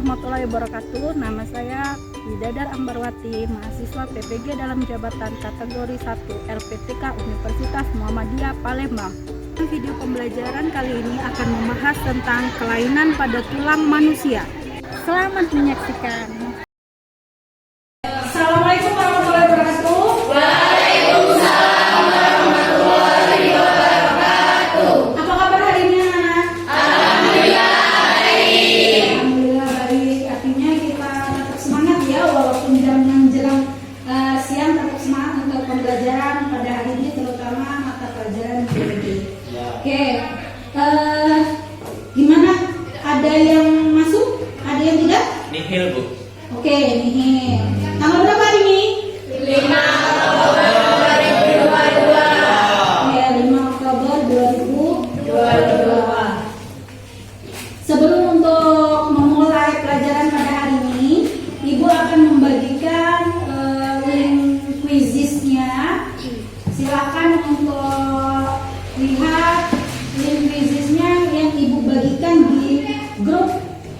warahmatullahi wabarakatuh. Nama saya Widadar Ambarwati, mahasiswa PPG dalam jabatan kategori 1 LPTK Universitas Muhammadiyah Palembang. Video pembelajaran kali ini akan membahas tentang kelainan pada tulang manusia. Selamat menyaksikan. Assalamualaikum warahmatullahi wabarakatuh. Waalaikumsalam warahmatullahi wabarakatuh. Apa kabar hari ini, anak? Alhamdulillah baik. Alhamdulillah baik. Artinya kita tetap semangat ya, walaupun jam menjelang siang, tetap semangat untuk pembelajaran pada hari ini, terutama mata pelajaran biologi. Oke, gimana? Ada yang masuk? Ada yang tidak? Nihil, Bu. Oke, nih. Tanggal berapa hari ini? 5 Oktober 2022. Ya, 5 Oktober 2022. Sebelum untuk memulai pelajaran pada hari ini, Ibu akan membagikan link quizisnya. Silakan untuk lihat link quizisnya yang Ibu bagikan di grup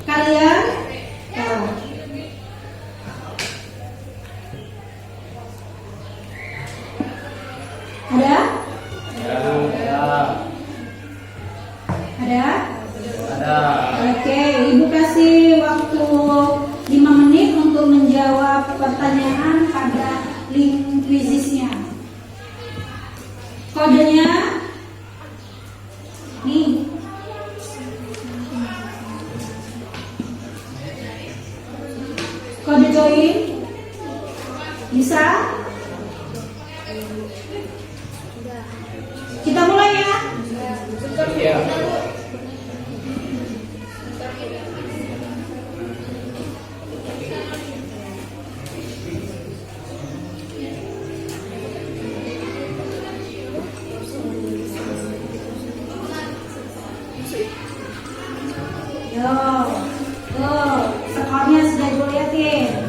kalian. Ada? Ada? Oke, Ibu kasih waktu 5 menit untuk menjawab pertanyaan pada link quizisnya. Kodenya nih. Kode join bisa? Kita mulai ya. Iya. Yo, tuh skornya sudah Ibu liatin.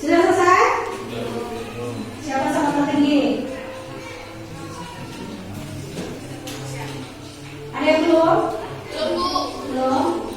Sudah selesai? Siapa sama tertinggi? Ada yang belum? Belum?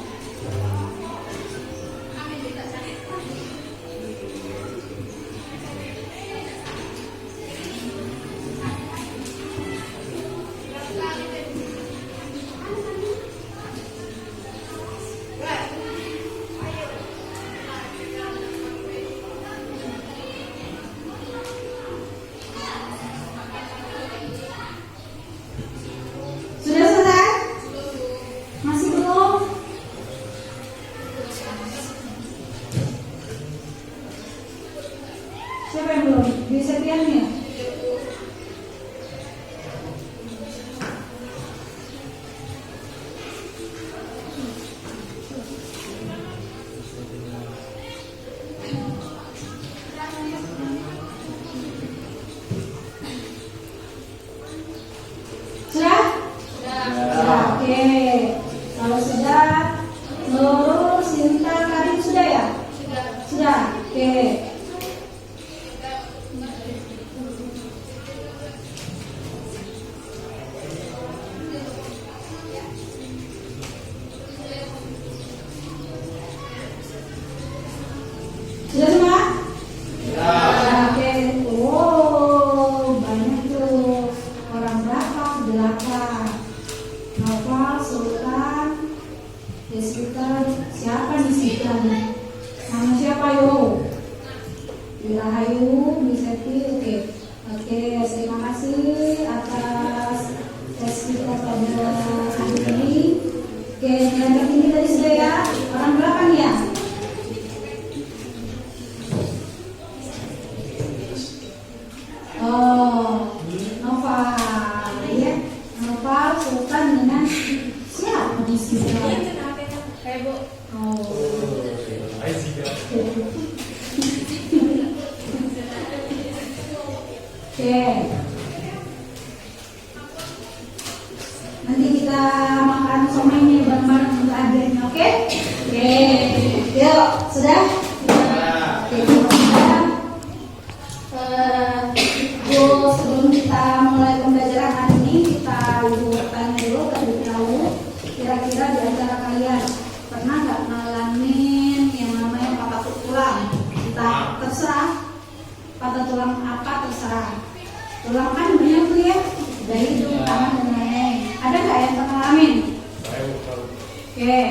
Sudah selesai? Masih belum? Siapa yang belum? Di Septiania? Sudah? Oke. Kalau sudah, Nurul, Sinta, Karin sudah ya? Sudah. Oke. Sudah semua? Oke. Oh, banyak tuh. Orang berapa? 8. Novel, Sultan, Desita. Siapa nih Sita nih? Nama siapa yo? Ilahayu, Miseti. Oke, terima kasih atas tes kita pada hari ini. Oke, yang tertinggi tadi sudah ya. Orang berapa nih ya? Oh, Noval, ya. Noval, Sultan dengan siapa di sini? Oh. Oke. makan somainya bareng-bareng untuk akhirnya, oke? Oke, yuk, sudah? Oke, sudah. Sebelum kita mulai pembelajaran hari ini, kita bertanya dulu, terlebih dahulu, kira-kira di antara kalian pernah nggak ngalamin yang namanya patah tulang? Entah terserah, patah tulang apa terserah. Tulang kan banyak tuh ya, dari hidung, tangan dan lain-lain. Ada nggak yang pernah ngalamin? Oke,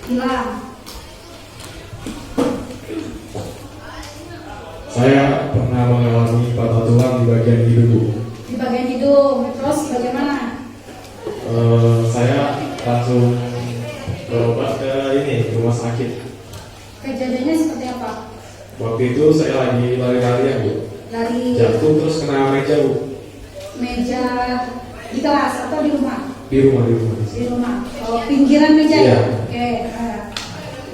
hilang. Saya pernah mengalami patah tulang di bagian hidung. Di bagian hidung, terus bagaimana? Saya langsung berobat ke rumah sakit. Kejadiannya seperti apa? Waktu itu saya lagi lari-larian, Bu. Lari Jatuh terus kena meja, Bu. meja di kelas atau di rumah? Di rumah. Di rumah. Oh, pinggiran meja Iya. ya? Oke.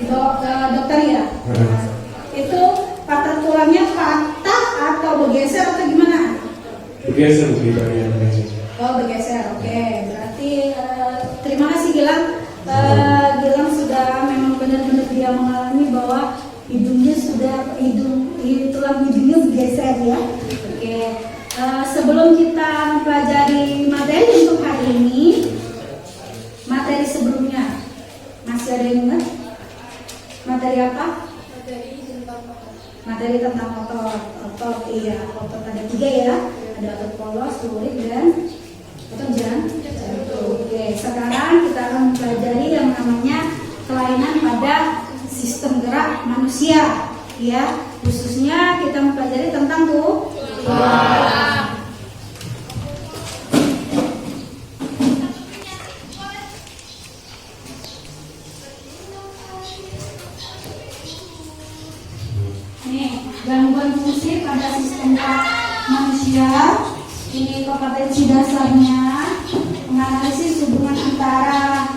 Dibawa ke dokter ya? Nah, itu patah tulangnya patah atau bergeser atau gimana? Bergeser, Bu, di bagian meja. Oh, bergeser. Oke. Berarti terima kasih Gilang. Gilang sudah memang benar-benar dia mengalami bahwa hidungnya tulang hidungnya bergeser ya. Oke. Sebelum kita mempelajari materi untuk hari ini, materi sebelumnya masih ada yang ingat? Materi apa? Materi tentang otot, iya, otot ada 3 ya, ada otot polos, lurik, dan otot jantung. Oke, sekarang kita akan mempelajari yang namanya kelainan pada sistem gerak manusia, ya, khususnya kita mempelajari tentang tulang. Gangguan fungsi pada sistem gerak manusia. Ini kompetensi dasarnya menganalisis hubungan antara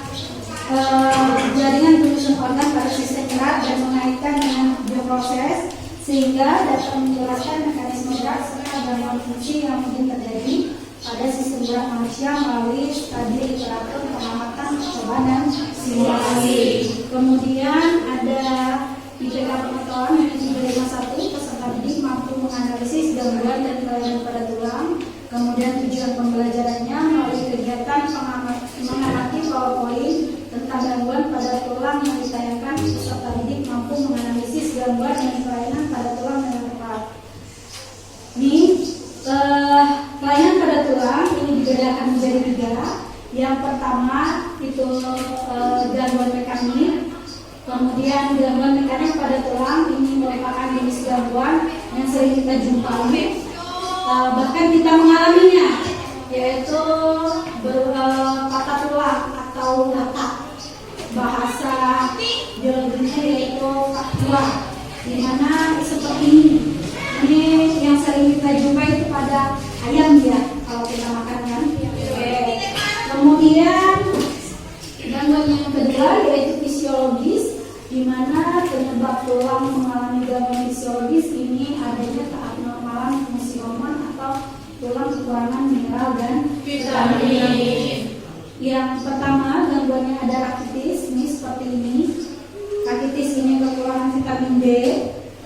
jaringan penyusun organ pada sistem gerak dan mengaitkan dengan bioproses sehingga dapat menjelaskan mekanisme gerak serta gangguan fungsi yang mungkin terjadi pada sistem gerak manusia melalui studi literatur pengamatan percobaan dan simulasi. Kemudian ada IPK pengetahuan yang 351, peserta didik mampu menganalisis gangguan dan kelainan pada tulang. Kemudian tujuan pembelajarannya melalui kegiatan mengamati PowerPoint tentang gangguan pada tulang yang ditayangkan, peserta didik mampu menganalisis gangguan dan kelainan pada tulang dengan tepat. Ini kelainan pada tulang ini dibedakan menjadi 3. Yang pertama itu gangguan mekanik. Kemudian gangguan mekanik pada tulang ini merupakan jenis gangguan yang sering kita jumpai, bahkan kita mengalaminya, yaitu patah tulang atau retak. Bahasa biologinya yaitu fraktur, di mana seperti ini yang sering kita jumpai itu pada ayam ya, kalau kita makan kan. Kemudian gangguan yang kedua yaitu fisiologis, di mana penyebab tulang mengalami gangguan fisiologis ini adanya keabnormalan fungsi hormon atau tulang kekurangan mineral dan vitamin. Yang pertama gangguannya ada rakitis, ini seperti ini. Rakitis ini kekurangan vitamin D.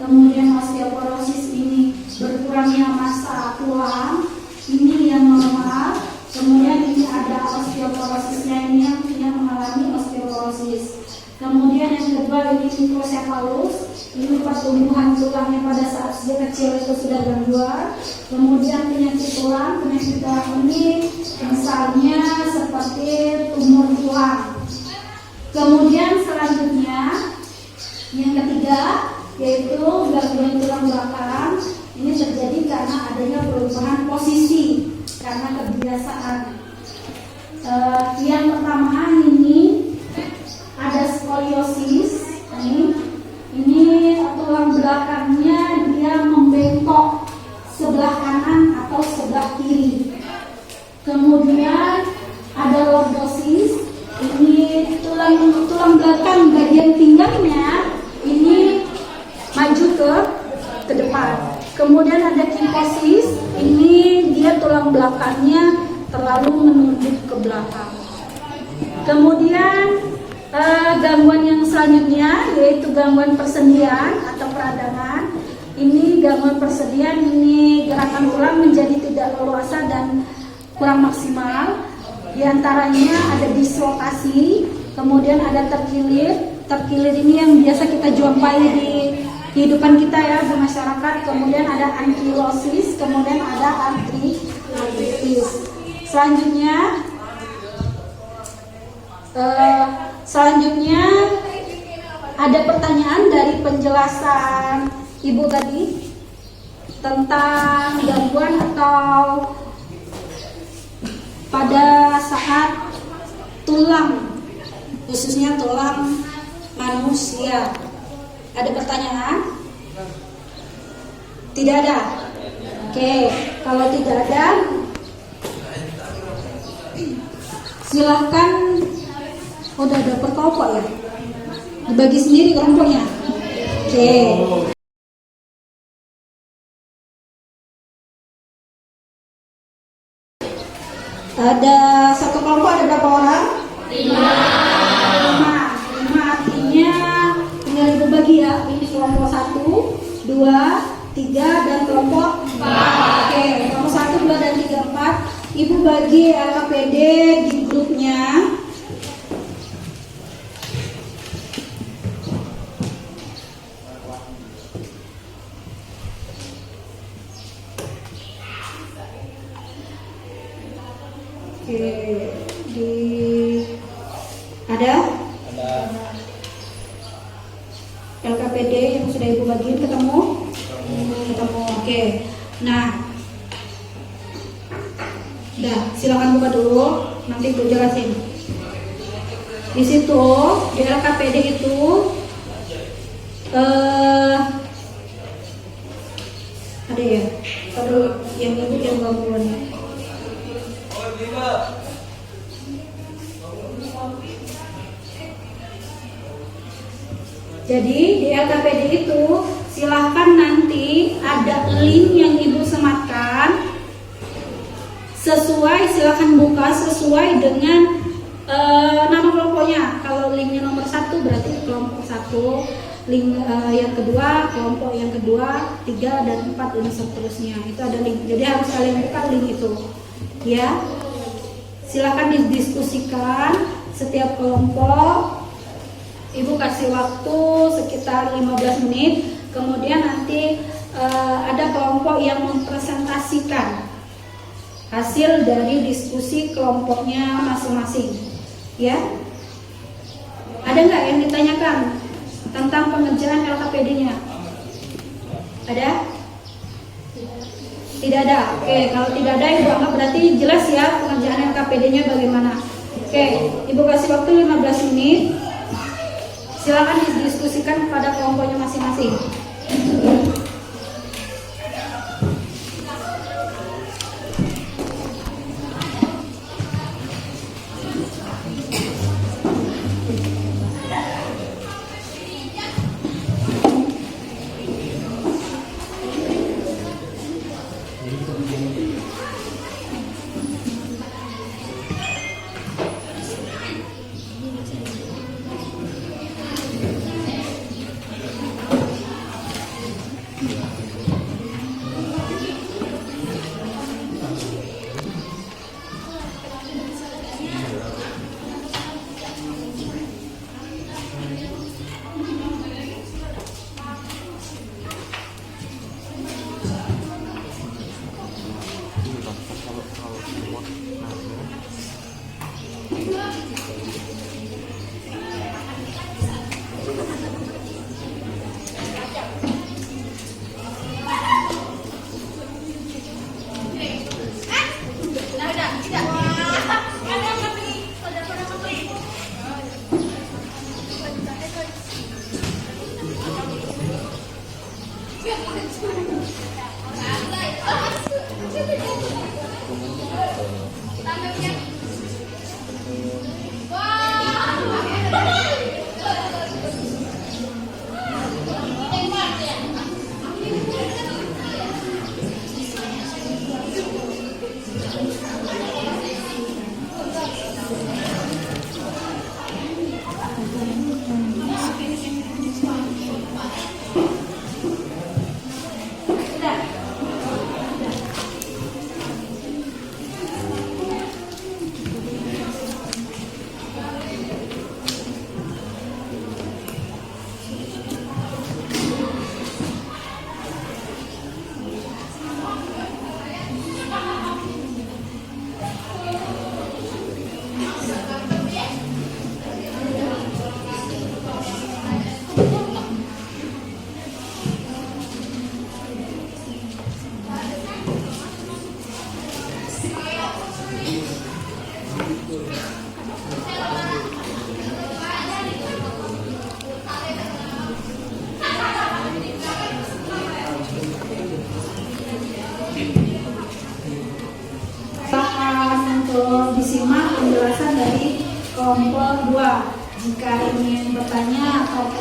Kemudian osteoporosis ini berkurangnya massa tulang, ini yang normal. Kemudian ini ada osteoporosisnya ini yang mengalami osteoporosis. Kemudian yang kedua ini microcephalus, ini pertumbuhan tulangnya pada saat dia kecil itu sudah gangguan. Kemudian penyakit tulang ini misalnya seperti tumor tulang. Kemudian selanjutnya yang ketiga yaitu gangguan tulang belakang, ini terjadi karena adanya perubahan posisi karena kebiasaan. Yang pertama ini ada skoliosis, ini tulang belakangnya dia membengkok sebelah kanan atau sebelah kiri. Kemudian ada lordosis, ini tulang belakang bagian pinggangnya ini maju ke depan. Kemudian ada kyphosis, ini dia tulang belakangnya terlalu menunjuk ke belakang. Kemudian gangguan yang selanjutnya yaitu gangguan persendian atau peradangan. Ini gangguan persendian, ini gerakan tulang menjadi tidak leluasa dan kurang maksimal. Di antaranya ada dislokasi, kemudian ada terkilir. Terkilir ini yang biasa kita jumpai di kehidupan kita ya di masyarakat. Kemudian ada ankilosis, kemudian ada artritis. Selanjutnya ada pertanyaan dari penjelasan Ibu tadi tentang gangguan atau pada saat tulang, khususnya tulang manusia. Ada pertanyaan? Tidak ada? Oke, kalau tidak ada, silahkan. Udah dapat kelompok ya? Dibagi sendiri kelompoknya. Oke. Ada satu kelompok, ada berapa orang? 5 artinya tinggal Ibu bagi ya. Ini kelompok 1, 2, 3 dan kelompok 4. Oke, kelompok 1, 2 dan 3, 4. Ibu bagi LKPD di grupnya. Oke, ada LKPD yang sudah Ibu bagiin ketemu? Oke. Nah, udah, silakan buka dulu, nanti Ibu jelasin. Di situ di LKPD itu ada ya, kalau yang Ibu yang gangguan ya. Jadi di LKPD itu silahkan nanti ada link yang Ibu sematkan sesuai, silahkan buka sesuai dengan nama kelompoknya. Kalau linknya nomor 1 berarti kelompok 1, link yang kedua kelompok yang kedua, 3 dan 4 dan seterusnya. Itu ada link. Jadi harus kalian buka link itu. Ya. Silakan didiskusikan setiap kelompok. Ibu kasih waktu sekitar 15 menit. Kemudian nanti ada kelompok yang mempresentasikan hasil dari diskusi kelompoknya masing-masing. Ya. Ada nggak yang ditanyakan tentang pengerjaan LKPD-nya? Ada? Tidak ada. Oke, kalau tidak ada Ibu anggap berarti jelas ya pengerjaan LKPD-nya bagaimana. Oke, Ibu kasih waktu 15 menit. Silakan didiskusikan pada kelompoknya masing-masing. Kelompok 2, jika ingin bertanya atau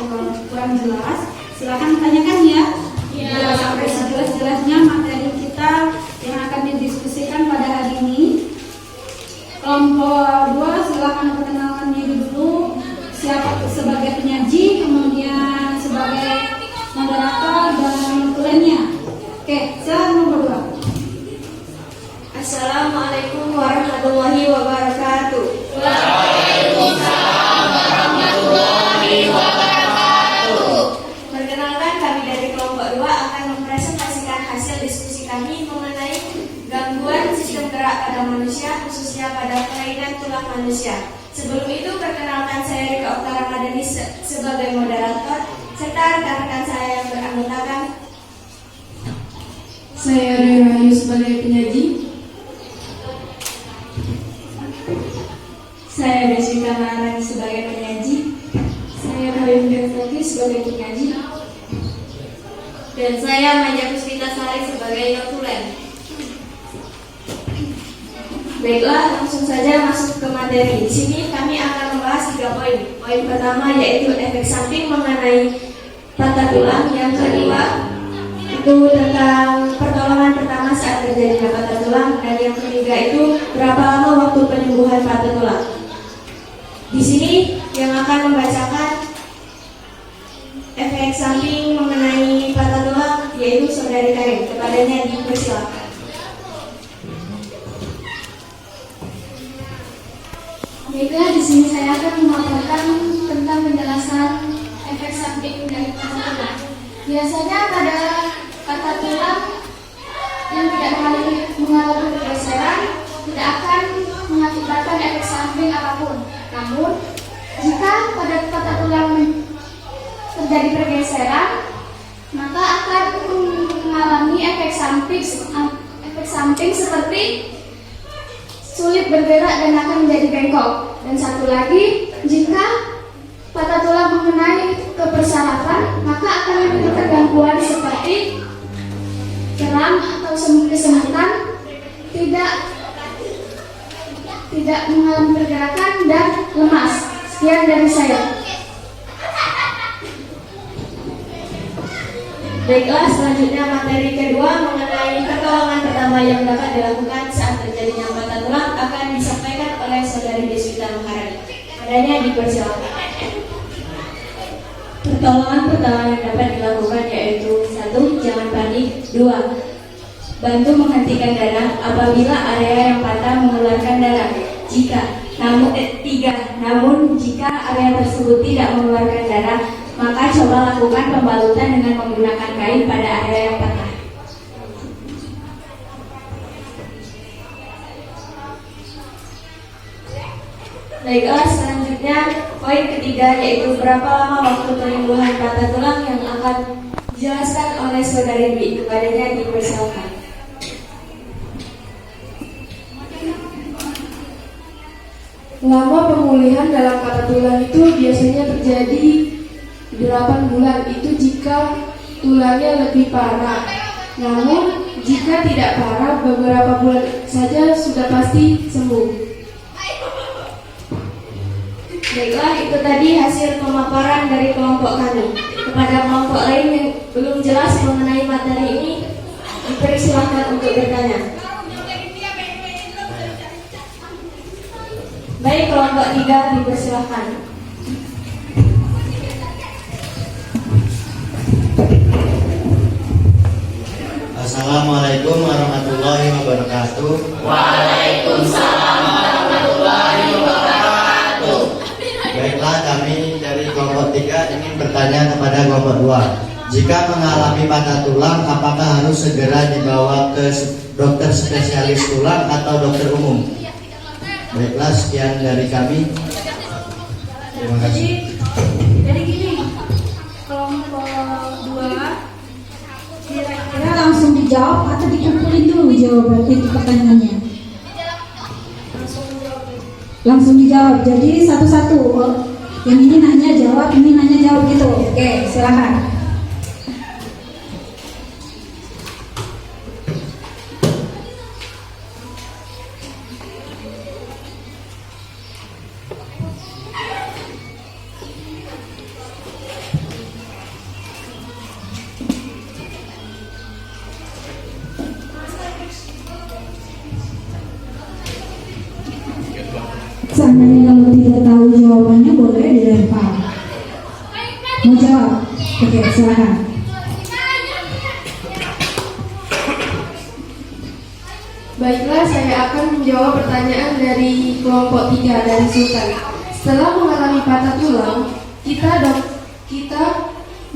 kurang jelas, silakan tanyakan ya. Biar sampai sejelas-jelasnya materi kita yang akan didiskusikan pada hari ini. Kelompok 2, silakan perkenalkan diri dulu. Siapa sebagai penyaji, kemudian sebagai moderator dan lainnya. Oke, silakan nomor 2. Assalamualaikum warahmatullahi wabarakatuh. Perkenalkan, kami dari kelompok 2 akan mempresentasikan hasil diskusi kami mengenai gangguan sistem gerak pada manusia, khususnya pada kelainan tulang manusia. Sebelum itu, perkenalkan saya Rika Oktara Madani sebagai moderator, serta rekan-rekan saya yang beranggotakan. Saya Rayu sebagai penyaji. Saya Deswita Maharani sebagai penyaji. Saya Halim Devati sebagai penyaji. Dan saya Maja Puspita Sari sebagai notulen. Baiklah, langsung saja masuk ke materi. Di sini kami akan membahas 3 poin. Poin pertama yaitu efek samping mengenai patah tulang. Yang kedua itu tentang pertolongan pertama saat terjadinya patah tulang. Dan yang ketiga itu berapa lama waktu penyembuhan patah tulang. Di sini yang akan membacakan efek samping mengenai patah tulang yaitu Saudari Karin. Kepadanya dipersilakan. Baiklah, di sini saya akan memaparkan tentang penjelasan efek samping dari patah tulang. Biasanya pada patah tulang yang tidak mengalami pergeseran tidak akan mengakibatkan efek samping apapun. Namun, jika pada patah tulang terjadi pergeseran, maka akan mengalami efek samping seperti sulit bergerak dan akan menjadi bengkok. Dan satu lagi, jika patah tulang mengenai ke persarafan, maka akan menimbulkan gangguan seperti kram atau kesemutan, tidak mengalami pergerakan dan lemas. Sekian dari saya. Baiklah, selanjutnya materi kedua mengenai pertolongan pertama yang dapat dilakukan saat terjadinya patah tulang akan disampaikan oleh Saudari Deswita Maharani. Adanya dipersilakan. Pertolongan pertama yang dapat dilakukan yaitu 1. Jangan panik. 2. Bantu menghentikan darah apabila area yang patah mengeluarkan darah. 3. Namun jika area tersebut tidak mengeluarkan darah, maka coba lakukan pembalutan dengan menggunakan kain pada area yang patah. Baiklah, selanjutnya poin ketiga yaitu berapa lama waktu penyembuhan patah tulang yang akan dijelaskan oleh Saudari Dwi. Kepadanya dipersilakan. Lama pemulihan dalam patah tulang itu biasanya terjadi 8 bulan, itu jika tulangnya lebih parah. Namun jika tidak parah, beberapa bulan saja sudah pasti sembuh. Baiklah, itu tadi hasil pemaparan dari kelompok kami. Kepada kelompok lain yang belum jelas mengenai materi ini, dipersilakan untuk bertanya. Baik, kelompok 3 dipersilakan. Assalamualaikum warahmatullahi wabarakatuh. Waalaikumsalam warahmatullahi wabarakatuh. Baiklah, kami dari kelompok 3 ingin bertanya kepada kelompok 2. Jika mengalami patah tulang, apakah harus segera dibawa ke dokter spesialis tulang atau dokter umum? Baiklah, sekian dari kami. Terima kasih. Jadi gini, kelompok 2 kira-kira langsung dijawab atau dikumpulin dulu jawaban itu pertanyaannya? Langsung dijawab. Jadi satu-satu. Yang ini nanya jawab, ini nanya jawab gitu. Oke, silakan. Seandainya kamu tidak tahu jawabannya, boleh dilempar. Mau jawab? Oke, silakan. Baiklah, saya akan menjawab pertanyaan dari kelompok 3 dari Sultan. Setelah mengalami patah tulang, kita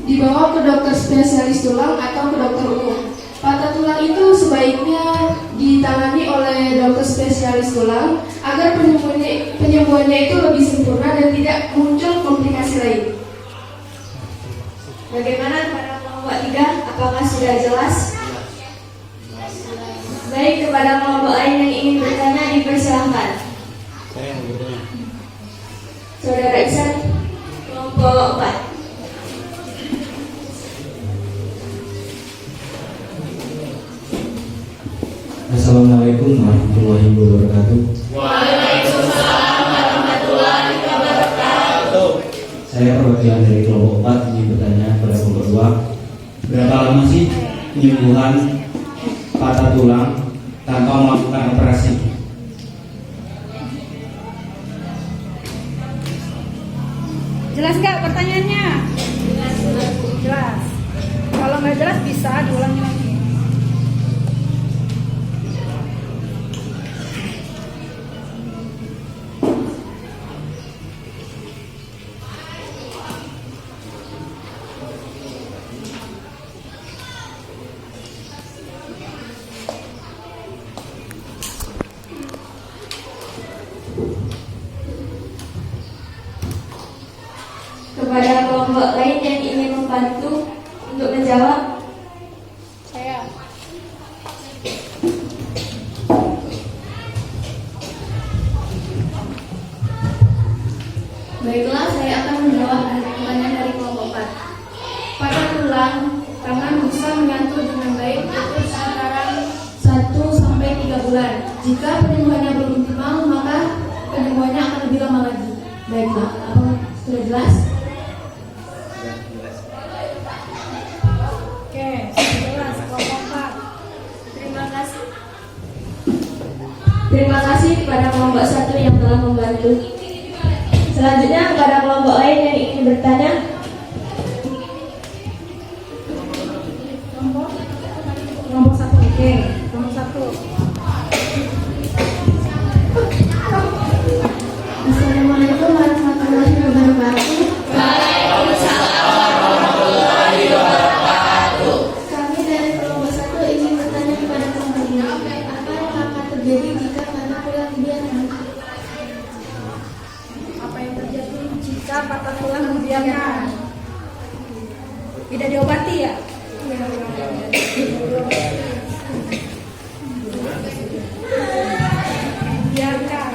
dibawa ke dokter spesialis tulang atau ke dokter umum. Patah tulang itu sebaiknya ditangani oleh dokter spesialis tulang agar penyembuhannya itu lebih sempurna dan tidak muncul komplikasi lain. Bagaimana kepada kelompok 3? Apakah sudah jelas? Baik, kepada kelompok lain yang ingin bertanya dipersilahkan. Saya yang bertanya. Saudara Iksan, kelompok 4. Assalamualaikum warahmatullahi wabarakatuh. Saya perwakilan dari kelompok 4 ingin bertanya kepada kelompok 2. Berapa lama sih penyembuhan patah tulang tanpa melakukan operasi? Jelas nggak pertanyaannya? Jelas. Kalau nggak jelas bisa diulangi lagi. Kepada kelompok lain yang ingin membantu untuk menjawab. Saya. Baiklah, saya akan menjawab pertanyaan dari kelompok 4. Patah tulang tangan bisa menyatu dengan baik itu sekitar 1 sampai 3 bulan. Jika penyembuhannya belum optimal, maka penyembuhannya akan lebih lama lagi. Baiklah, apa sudah jelas? Oke, sudah jelas kelompok 4. Terima kasih. Terima kasih kepada kelompok 1 yang telah membantu. Selanjutnya kepada kelompok lain yang ingin bertanya. Kelompok 1. Oke, kelompok 1. Assalamualaikum warahmatullahi wabarakatuh. Kami dari kelompok 1 ingin bertanya kepada kelompok 2. Apa yang akan terjadi jika patah tulang dibiarkan? Apa yang terjadi jika patah tulang dibiarkan? Tidak diobati ya? Biarkan.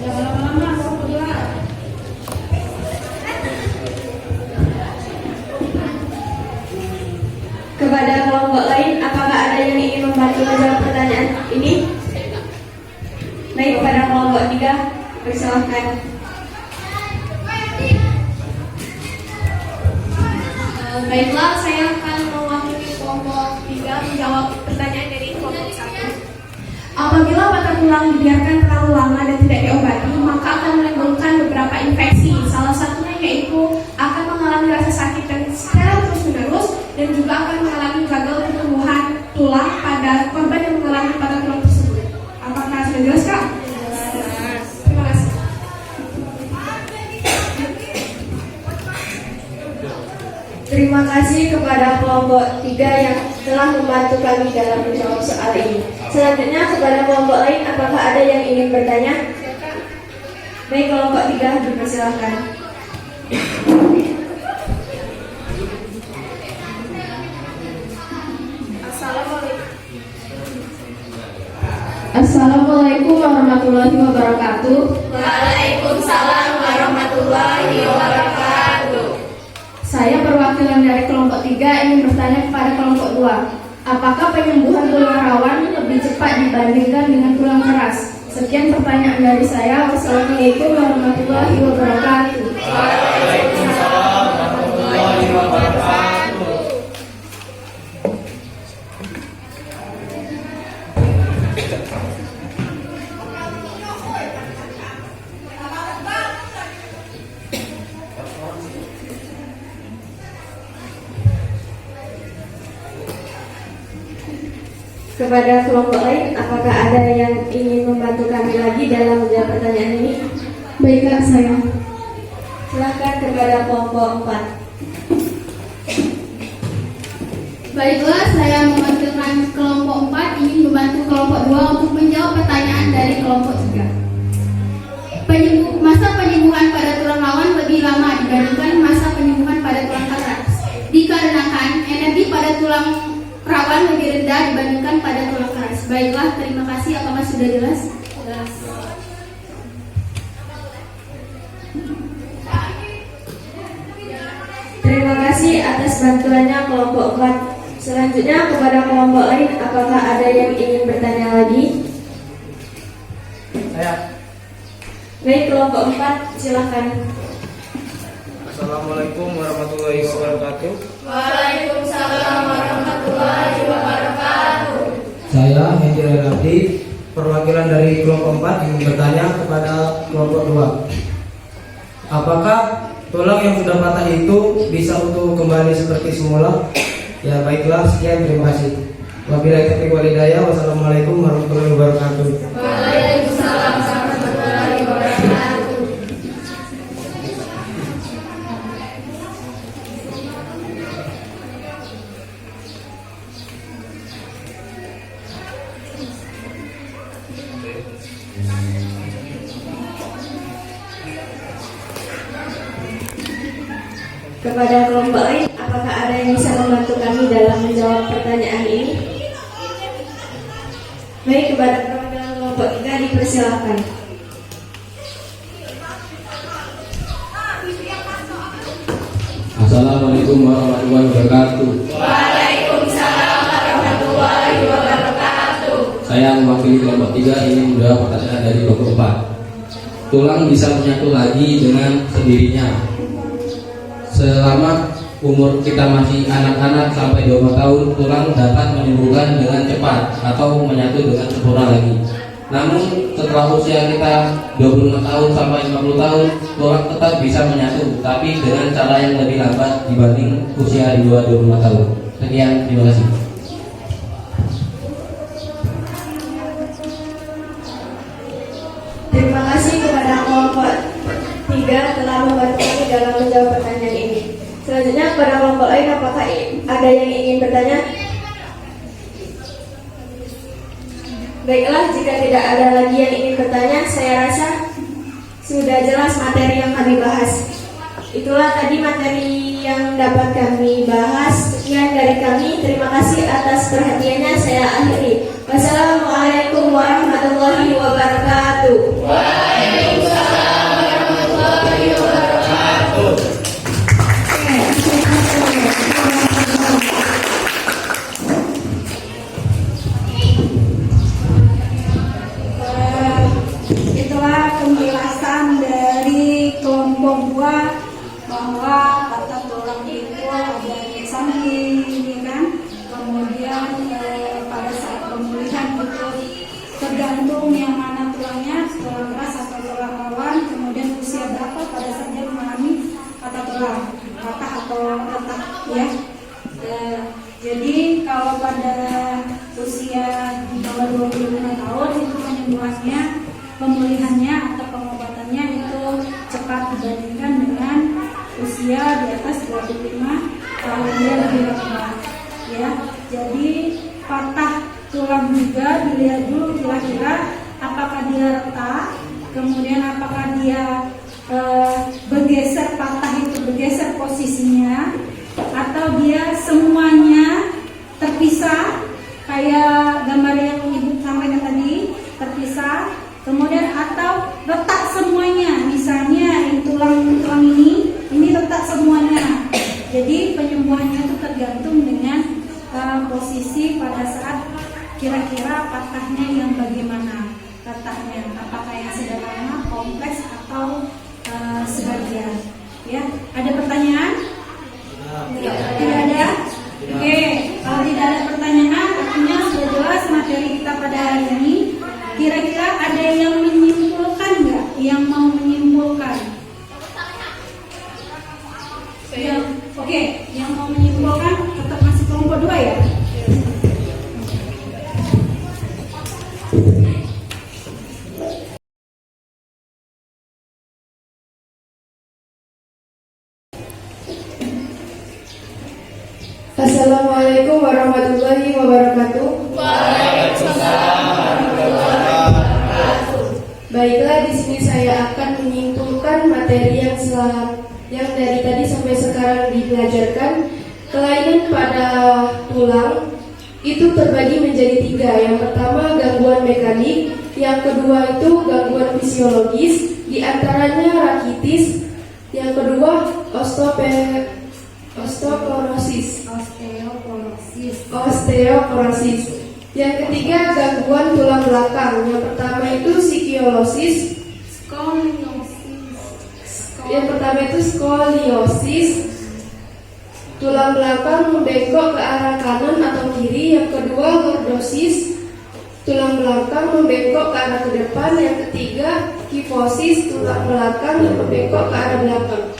Jangan lama-lama, kelompok 2. Kepada kelompok lain, apakah ada yang ingin membantu menjawab pertanyaan ini? Baik, kepada kelompok 3, persilahkan. Baiklah, saya akan mewakili kelompok 3 menjawab pertanyaan dari kelompok 1. Apabila patah tulang dibiarkan terlalu lama dan tidak diobati, maka akan menimbulkan beberapa infeksi. Salah satunya yaitu akan mengalami rasa sakit dan secara terus-menerus dan juga akan mengalami gagal pertumbuhan tulang pada korban yang mengalami patah tulang tersebut. Apakah sudah jelas, Kak? Jelas. Terima kasih. Terima kasih kepada kelompok 3 yang telah membantu kami dalam menjawab soal ini. Selanjutnya kepada kelompok lain, apakah ada yang ingin bertanya? Baik, kelompok 3 dipersilahkan. Assalamualaikum warahmatullahi wabarakatuh. Waalaikumsalam warahmatullahi wabarakatuh. Saya perwakilan dari kelompok 3 ingin bertanya kepada kelompok 2. Apakah penyembuhan tulang rawan lebih cepat dibandingkan dengan tulang keras? Sekian pertanyaan dari saya. Wassalamualaikum warahmatullahi wabarakatuh. Waalaikumsalam warahmatullahi wabarakatuh. Kepada kelompok lain, apakah ada yang ingin membantu kami lagi dalam menjawab pertanyaan ini? Baiklah saya. Silakan kepada kelompok 4. Baiklah, saya mewakilkan kelompok 4 ingin membantu kelompok 2 untuk menjawab pertanyaan dari kelompok 3. Masa penyembuhan pada tulang rawan lebih lama dibandingkan masa penyembuhan pada tulang keras. Dikarenakan energi pada tulang rawan lebih rendah dibandingkan pada tulang keras. Baiklah, terima kasih. Apakah sudah jelas? Jelas. Terima kasih atas bantuannya kelompok 4. Selanjutnya kepada kelompok lain, apakah ada yang ingin bertanya lagi? Saya. Baik, kelompok 4, silakan. Assalamualaikum warahmatullahi wabarakatuh. Waalaikumsalam warahmatullahi wabarakatuh. Saya Hendra Rabdi, perwakilan dari kelompok 4 ingin bertanya kepada kelompok 2. Apakah tulang yang sudah patah itu bisa untuk kembali seperti semula? Ya baiklah, sekian, terima kasih. Wabillahi taufiq wal hidayah. Wassalamualaikum warahmatullahi wabarakatuh. Waalaikumsalam warahmatullahi wabarakatuh. Kepada kelompok lain, apakah ada yang bisa membantu kami dalam menjawab pertanyaan ini? Baik, kepada perwakilan kelompok 3 dipersilakan. Assalamualaikum warahmatullahi wabarakatuh. Waalaikumsalam warahmatullahi wabarakatuh. Saya mewakili kelompok 3 ingin menjawab pertanyaan dari kelompok 4. Tulang bisa menyatu lagi dengan sendirinya selama umur kita masih anak-anak sampai 20 tahun. Tulang dapat menyembuhkan dengan cepat atau menyatu dengan sempurna lagi. Namun setelah usia kita 25 tahun sampai 50 tahun, tulang tetap bisa menyatu, tapi dengan cara yang lebih lambat dibanding usia di bawah 25 tahun. Sekian, terima kasih. Terima kasih kepada kelompok 3 telah membantu kami dalam menjawab pertanyaan ini. Selanjutnya kepada kelompok lain, apakah ada yang ingin bertanya? Baiklah, jika tidak ada lagi yang ingin bertanya, saya rasa sudah jelas materi yang kami bahas. Itulah tadi materi yang dapat kami bahas. Sekian dari kami. Terima kasih atas perhatiannya. Saya akhiri. Wassalamualaikum warahmatullahi wabarakatuh. Waalaikumsalam warahmatullahi wabarakatuh. Itulah penjelasan dari kelompok 2 bahwa kata tulang itu ada efek samping, ya kan? Kemudian pada saat pemulihan itu tergantung yang mana tulangnya, tulang keras atau tulang rawan, kemudian usia berapa pada saat dia mengalami patah tulang, patah atau retak, ya. Jadi kalau pada usia di bawah 25 tahun itu penyembuhannya, pemulihannya atau pengobatannya itu cepat dibandingkan dengan usia di atas 25 tahun, dia lebih lambat, ya. Jadi patah tulang juga dilihat dulu kira-kira apakah dia retak, kemudian apakah dia bergeser, patah itu bergeser posisinya, atau dia semuanya terpisah kayak gambar yang ibu sampaikan tadi, terpisah, kemudian atau retak semuanya, misalnya tulang ini retak semuanya. Jadi penyembuhannya itu tergantung dengan posisi pada saat kira-kira patahnya yang bagaimana letaknya, apakah yang sederhana, kompleks atau sebagian. Ya, ada pertanyaan? Tidak ada? Oke, kalau tidak ada pertanyaan, artinya sudah jelas materi kita pada hari ini. Baiklah, di sini saya akan menyimpulkan materi yang dari tadi sampai sekarang dipelajarkan. Kelainan pada tulang itu terbagi menjadi 3. Yang pertama gangguan mekanik, yang kedua itu gangguan fisiologis, di antaranya rakitis, yang kedua osteoporosis. Yang ketiga gangguan tulang belakang. Yang pertama itu skoliosis. Tulang belakang membengkok ke arah kanan atau kiri. Yang kedua lordosis. Tulang belakang membengkok ke arah ke depan. Yang ketiga kifosis. Tulang belakang yang membengkok ke arah belakang.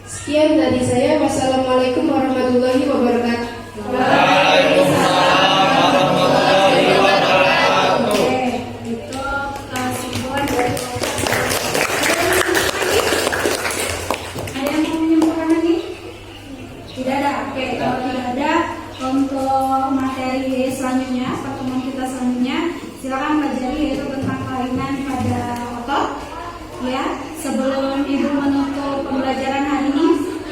Sekian dari saya. Wassalamualaikum warahmatullahi wabarakatuh. Untuk materi selanjutnya, pertemuan kita selanjutnya, silakan pelajari yaitu tentang kelainan pada otot. Ya, sebelum ibu menutup pembelajaran hari ini,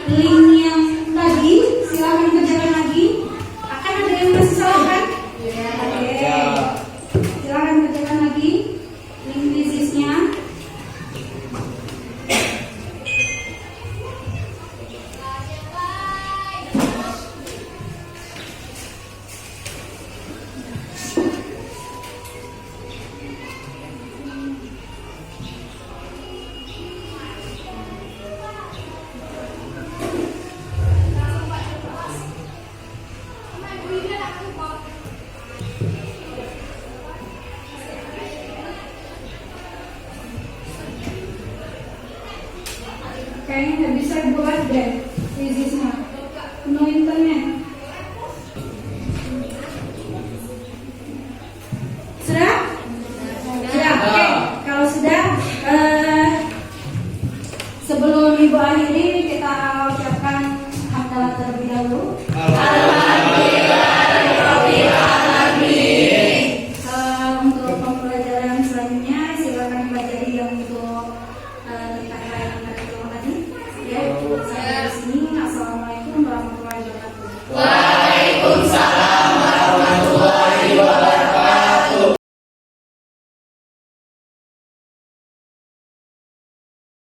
link yang tadi silakan kerjakan lagi. Akan ada yang masih salah kan? Ya. Oke. Silakan kerjakan lagi link bisnisnya. Kayaknya nggak bisa buat deh fisiknya, penuh internet. Sudah? Sudah. Oke. Kalau sudah, sebelum ibu akhiri kita ucapkan hamdalah terlebih dahulu. Untuk pembelajaran selanjutnya silakan pelajari yang untuk tentang layanan tadi. Ya, sampai di sini.